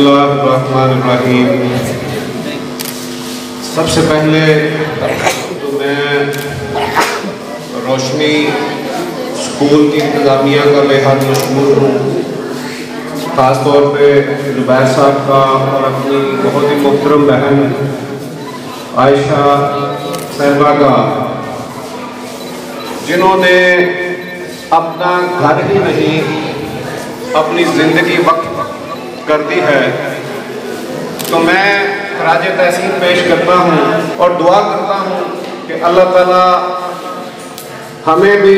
बिस्मिल्लाहिर्रहमानिर्रहीम। सबसे पहले तो मैं रोशनी स्कूल की इंतज़ामिया का बेहद मशहूर हूँ, ख़ास तौर पे ज़ुबैर साहब का और अपनी बहुत ही मुहतरम बहन आयशा साहिबा का, जिन्होंने अपना घर ही नहीं अपनी ज़िंदगी वक्त कर दी है। तो मैं खराज तहसीन पेश करता हूँ और दुआ करता हूँ कि अल्लाह ताला हमें भी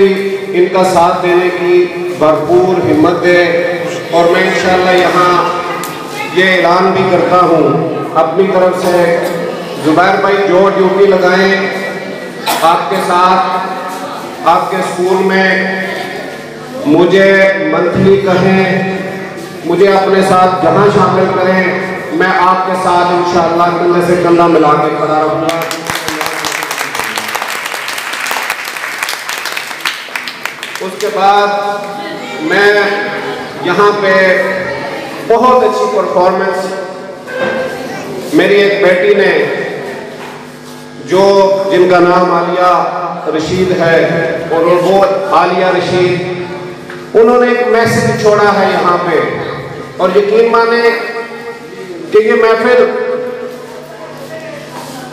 इनका साथ देने की भरपूर हिम्मत दे। और मैं इंशाअल्लाह यहाँ ये ऐलान भी करता हूँ अपनी तरफ से, ज़ुबैर भाई जो ड्यूटी लगाएं आपके साथ आपके स्कूल में, मुझे मंथली कहें, मुझे अपने साथ जहाँ शामिल करें, मैं आपके साथ इंशाअल्लाह कंधे से कंधा मिला के खड़ा रहूँगा। उसके बाद मैं यहाँ पे बहुत अच्छी परफॉर्मेंस मेरी एक बेटी ने, जो जिनका नाम आलिया रशीद है, और वो आलिया रशीद, उन्होंने एक मैसेज छोड़ा है यहाँ पे। और यकीन माने कि ये महफिल,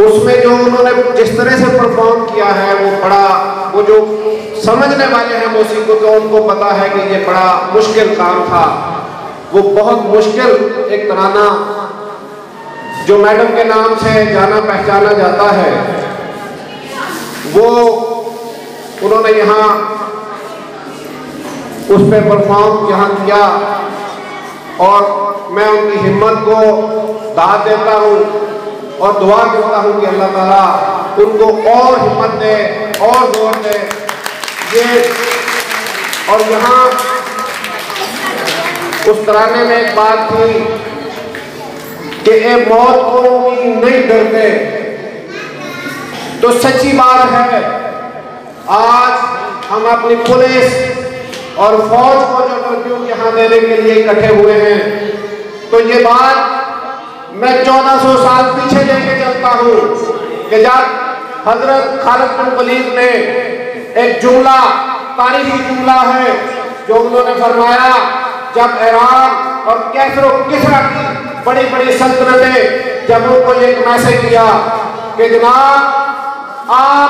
उसमें जो उन्होंने जिस तरह से परफॉर्म किया है वो बड़ा, वो जो समझने वाले हैं मौसीकी को उनको पता है कि ये बड़ा मुश्किल काम था। वो बहुत मुश्किल एक तराना जो मैडम के नाम से जाना पहचाना जाता है, वो उन्होंने यहाँ उस पर परफॉर्म यहाँ किया। और मैं उनकी हिम्मत को दाद देता हूँ और दुआ करता हूँ कि अल्लाह ताला उनको और हिम्मत दे और जोर दे। ये और यहाँ उस तराने में एक बात थी कि ए मौत को नहीं डरते, तो सच्ची बात है। आज हम अपनी पुलिस और फौज को जो ट्रिब्यूट यहाँ देने के लिए इकट्ठे हुए हैं, तो ये बात मैं 1400 साल पीछे लेके चलता हूँ कि जब हजरत खालिद बिन वलीद ने एक जुमला, तारीखी जुमला है, जो उन्होंने फरमाया, जब ईरान और कैसर और किसरा की बड़ी बड़ी सल्तनतें जब उनको एक मैसेज दिया कि जनाब आप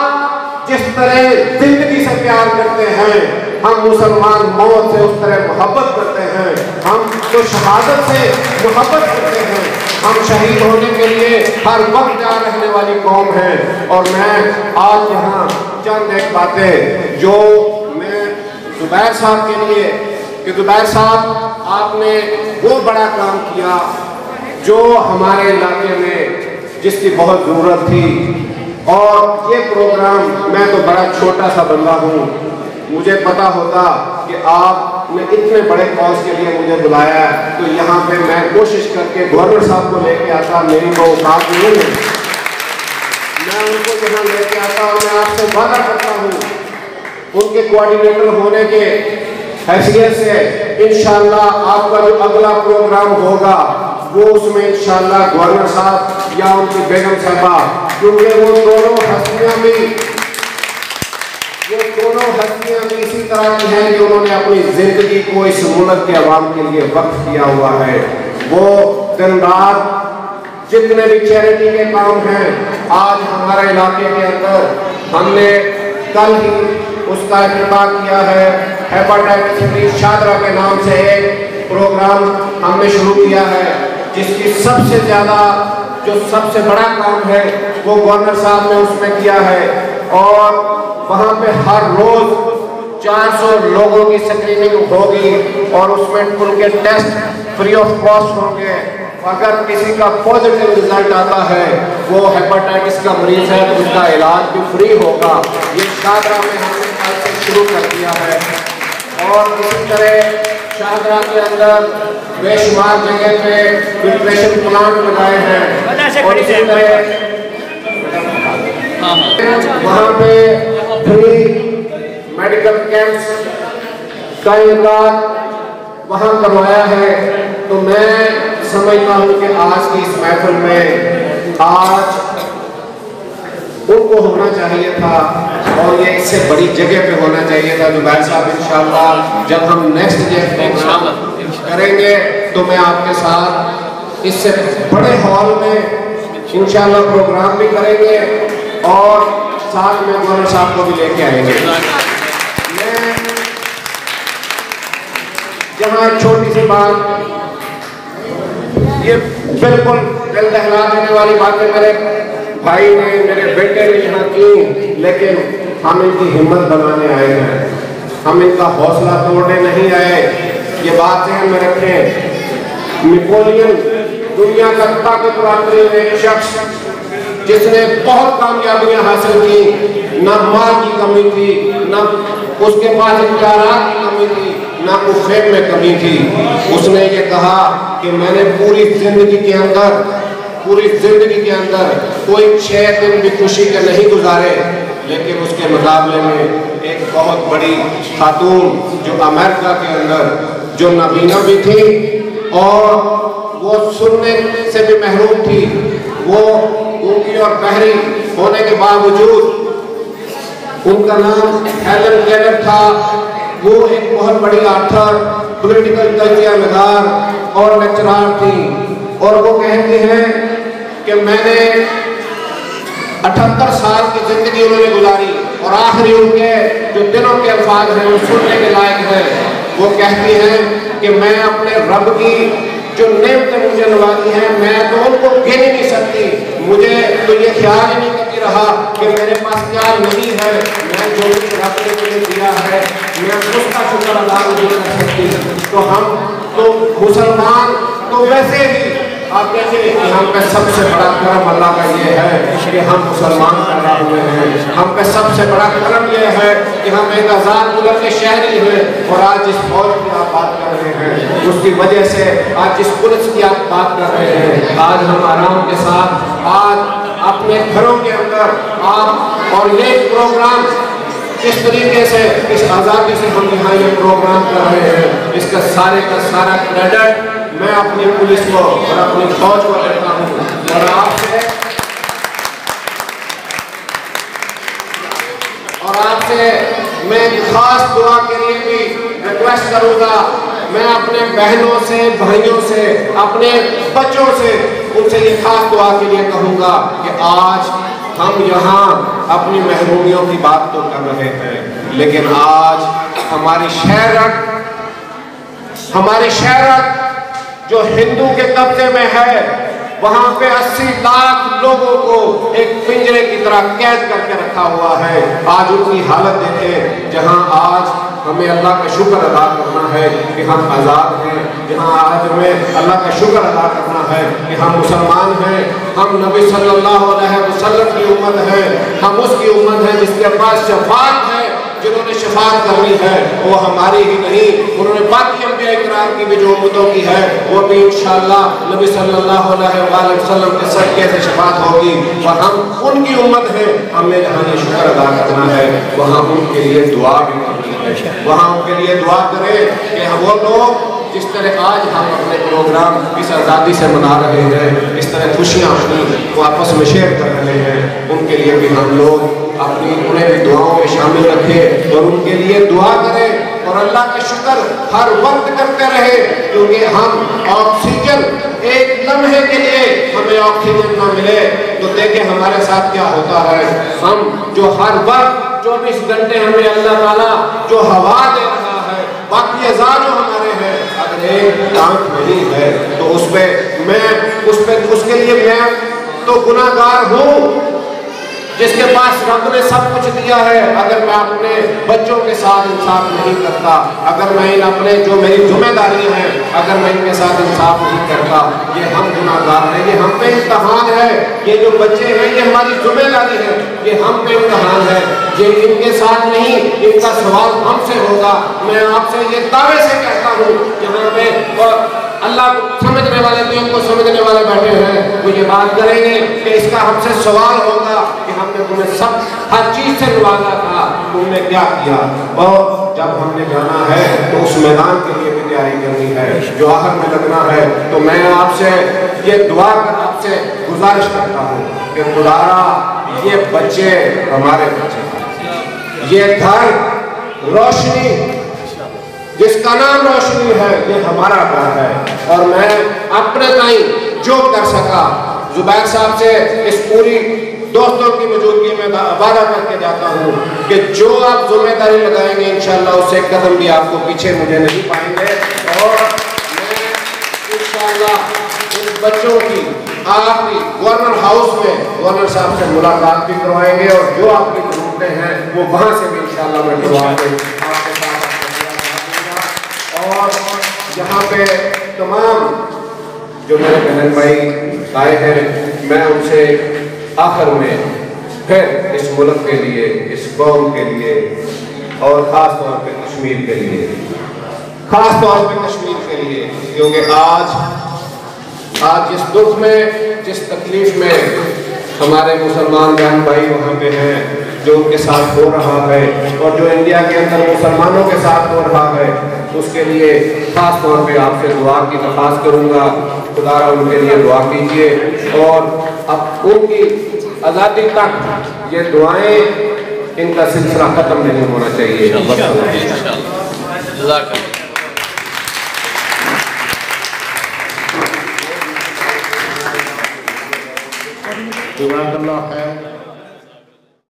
जिस तरह जिंदगी से प्यार करते हैं, हम मुसलमान मौत से उस तरह मोहब्बत करते हैं, हम तो शहादत से मोहब्बत करते हैं, हम शहीद होने के लिए हर वक्त तैयार रहने वाली कौम है। और मैं आज यहाँ चंद एक बातें जो मैं ज़ुबैर साहब के लिए, कि ज़ुबैर साहब आपने वो बड़ा काम किया जो हमारे इलाके में जिसकी बहुत ज़रूरत थी। और ये प्रोग्राम, मैं तो बड़ा छोटा सा बंदा हूँ, मुझे पता होता कि आपने इतने बड़े कॉज के लिए मुझे बुलाया है, तो यहाँ पे मैं कोशिश करके गवर्नर साहब को लेके आता, मेरी वो औकात नहीं है, मैं उनको यहाँ लेके आता। और मैं आपसे वादा करता हूँ उनके कोऑर्डिनेटर होने के हैसियत से इंशाअल्लाह आपका जो अगला प्रोग्राम होगा वो उसमें इंशाअल्लाह गवर्नर साहब या उनकी बेगम साहबा, क्योंकि वो दोनों हस्तियां भी इसी तरह की हैं कि उन्होंने अपनी जिंदगी को इस मुल्क के अवाम के लिए वक्त किया हुआ है। वो दिन रात जितने भी चैरिटी के काम हैं, आज हमारे इलाके के अंदर हमने कल ही उसका इफ्तिताह किया है। हेपेटाइटिस फ्री शादरा के नाम से एक प्रोग्राम हमने शुरू किया है, जिसकी सबसे ज़्यादा जो सबसे बड़ा काम है वो गवर्नर साहब ने उसमें किया है। और वहाँ पे हर रोज़ 400 लोगों की स्क्रीनिंग होगी और उसमें उनके टेस्ट फ्री ऑफ कॉस्ट होंगे। अगर किसी का पॉजिटिव रिजल्ट आता है, वो हेपेटाइटिस का मरीज है, तो उसका इलाज भी फ्री होगा। ये शादरा में हमने कल से शुरू कर दिया है। और इसी तरह शाहदरा के अंदर बेशुमार जगह पे फिल्ट्रेशन प्लांट लगाए हैं। और इसी तरह वहाँ पे फ्री मेडिकल कैंप्स का इलाज वहाँ करवाया है। तो मैं समझता हूँ कि आज की इस महफिल में आज उनको होना चाहिए था और ये इससे बड़ी जगह पे होना चाहिए था। जुबैर साहब इंशाअल्लाह जब हम नेक्स्ट डे प्रोग्राम करेंगे तो मैं आपके साथ इससे बड़े हॉल में इंशाअल्लाह प्रोग्राम भी करेंगे और साथ में गवर्नर साहब को भी लेके आएंगे। मैं यहाँ एक छोटी सी बात, ये बिल्कुल दिल दहला देने वाली बातें मेरे भाई ने मेरे बेटे ने यहाँ की, लेकिन हम इनकी हिम्मत बनाने आए हैं, हम इनका हौसला तोड़ने नहीं आए। ये बात ध्यान में रखें, नेपोलियन दुनिया का ताकतवर एक शख्स जिसने बहुत कामयाबियां हासिल की, न माल की कमी थी, न उसके पास इख्तियारात की कमी थी, ना कुछ फेम में कमी थी। उसने ये कहा कि मैंने पूरी जिंदगी के अंदर कोई 6 दिन भी खुशी के नहीं गुजारे, लेकिन उसके मुकाबले में एक बहुत बड़ी खातून जो अमेरिका के अंदर जो नबीना भी थी और वो सुनने से भी महरूम थी, वो गूंगी और बहरी होने के बावजूद उनका नाम हेलन केलर था। वो एक बहुत बड़ी आर्थर, पॉलिटिकल तजिया नगार और लेक्चरार थी और वो कहती हैं कि मैंने 78 साल की जिंदगी उन्होंने गुजारी और आखिरी उनके जो दिनों के अल्फाज हैं वो सुनने के लायक है। वो कहती हैं कि मैं अपने रब की जो नेमतें मुझे नवाजी हैं मैं तो उनको गिन ही नहीं सकती। मुझे तो ये ख्याल ही नहीं कभी रहा कि मेरे पास क्या नहीं है, मैं जो कुछ रब ने मुझे दिया है मैं उसका शुक्र अदा नहीं कर सकती। तो हम तो मुसलमान तो वैसे ही आप देखिए कि हम पे सबसे बड़ा करम अल्लाह का ये है कि हम मुसलमान पैदा हुए हैं। हम पे सबसे बड़ा करम ये है कि हम एक आज़ाद मुल्क के शहरी हैं और आज जिस फौज की आप बात कर रहे हैं उसकी वजह से आज जिस पुलिस की आप बात कर रहे हैं, आज हम आराम के साथ आज अपने घरों के अंदर आप और ये प्रोग्राम किस तरीके से इस आज़ादी से हम यहाँ ये प्रोग्राम कर रहे हैं, इसका सारे का सारा क्रेडिट मैं अपनी पुलिस को और अपनी फौज को देता हूँ। और आपसे मैं खास दुआ के लिए भी रिक्वेस्ट करूँगा। मैं अपने बहनों से, भाइयों से, अपने बच्चों से उनसे ये खास दुआ के लिए कहूँगा कि आज हम यहाँ अपनी महरूमियों की बात तो कर रहे हैं, लेकिन आज हमारी शहरत जो हिंदू के कब्जे में है वहां पे 80 लाख लोगों को एक पिंजरे की तरह कैद करके रखा हुआ है। आज उनकी हालत देखें, जहां आज हमें अल्लाह का शुक्र अदा करना है कि हम आज़ाद हैं, जहां आज हमें अल्लाह का शुक्र अदा करना है कि हम मुसलमान हैं, हम नबी सल्लल्लाहु अलैहि वसल्लम की उम्मत है, हम उसकी उम्मत है जिसके पास शफाअत है। जिन्होंने शफाअत करनी है वो हमारी ही नहीं, उन्होंने बाकी अंबिया इकराम की भी जो उम्मतों की है वो भी इंशाअल्लाह नबी सल्लल्लाहु अलैहि वसल्लम के सदक़े से शफाअत होगी। और हम उनकी उम्मत है, हमें जहाँ ये शुक्र अदा करना है वहाँ उनके लिए दुआ भी करनी है, वहाँ उनके लिए दुआ करें कि वो लोग जिस तरह आज हम अपने प्रोग्राम इस आज़ादी से मना रहे हैं, इस तरह खुशियाँ अपनी वो आपस में शेयर कर रहे हैं, उनके लिए भी हम लोग अपनी उन्हें भी दुआओं में शामिल रखें और उनके लिए दुआ करें और अल्लाह का शुक्र हर वक्त करते रहे, क्योंकि हम ऑक्सीजन एक लम्हे के लिए हमें ऑक्सीजन ना मिले तो देखें हमारे साथ क्या होता है। हम जो हर वक्त 24 घंटे हमें अल्लाह ताला जो हवा दे रहा है, बाकी अज़ा जो हमारे हैं, अगर एक आँख नहीं है तो उसके लिए मैं तो गुनाहगार हूँ जिसके पास रब ने सब कुछ दिया है। अगर मैं अपने बच्चों के साथ इंसाफ नहीं करता, अगर मैं इन अपने जो मेरी जिम्मेदारी है अगर मैं इनके साथ इंसाफ नहीं करता, ये हम गुनाहगार हैं, ये हम पे इम्तहान है। ये जो बच्चे हैं ये हमारी जिम्मेदारी है, ये हम पे इम्तहान है, ये इनके साथ नहीं, इनका सवाल हमसे होगा। मैं आपसे ये दावे से कहता हूँ यहाँ पे अल्लाह समझने वाले भी उनको समझने वाले बैठे हैं, वो ये बात करेंगे कि इसका हमसे सवाल होगा कि हमने तुम्हें सब हर चीज से नवाजा था, तुमने क्या किया। और जब हमने जाना है तो उस मैदान के लिए भी तैयारी करनी है, जो आखिर में लगना है। तो मैं आपसे ये दुआ कर आपसे गुजारिश करता हूँ कि खुदारा ये बच्चे हमारे बच्चे, ये घर रोशनी जिसका नाम रोशनी है, ये हमारा घर है। और मैं अपने ताईं जो कर सका जुबैर साहब से इस पूरी दोस्तों की मौजूदगी में वादा करके जाता हूँ कि जो आप जिम्मेदारी लगाएंगे इंशाल्लाह उससे कदम भी आपको पीछे मुझे नहीं पाएंगे। और मैं इंशाल्लाह इन बच्चों की आपकी गवर्नर हाउस में गवर्नर साहब से मुलाकात भी करवाएंगे और जो आपकी जरूरतें हैं वो वहाँ से भी इंशाल्लाह मैं करवा के आपके साथ और यहाँ पे तमाम जो मेरे बहन भाई आए हैं, मैं उनसे आखिर में फिर इस मुल्क के लिए, इस कौम के लिए और ख़ास तौर पे कश्मीर के लिए, ख़ास तौर पे कश्मीर के लिए, क्योंकि आज जिस दुख में, जिस तकलीफ में हमारे मुसलमान बहन भाई वहाँ पे हैं, जो उनके साथ हो रहा है और जो इंडिया के अंदर मुसलमानों के साथ हो रहा है, उसके लिए ख़ास तौर पे आपसे दुआ की दरख्वास्त करूँगा। खुदारा उनके लिए दुआ कीजिए और अब उनकी आज़ादी तक ये दुआएं, इनका सिलसिला ख़त्म नहीं होना चाहिए। जज़ाकल्लाह खैर।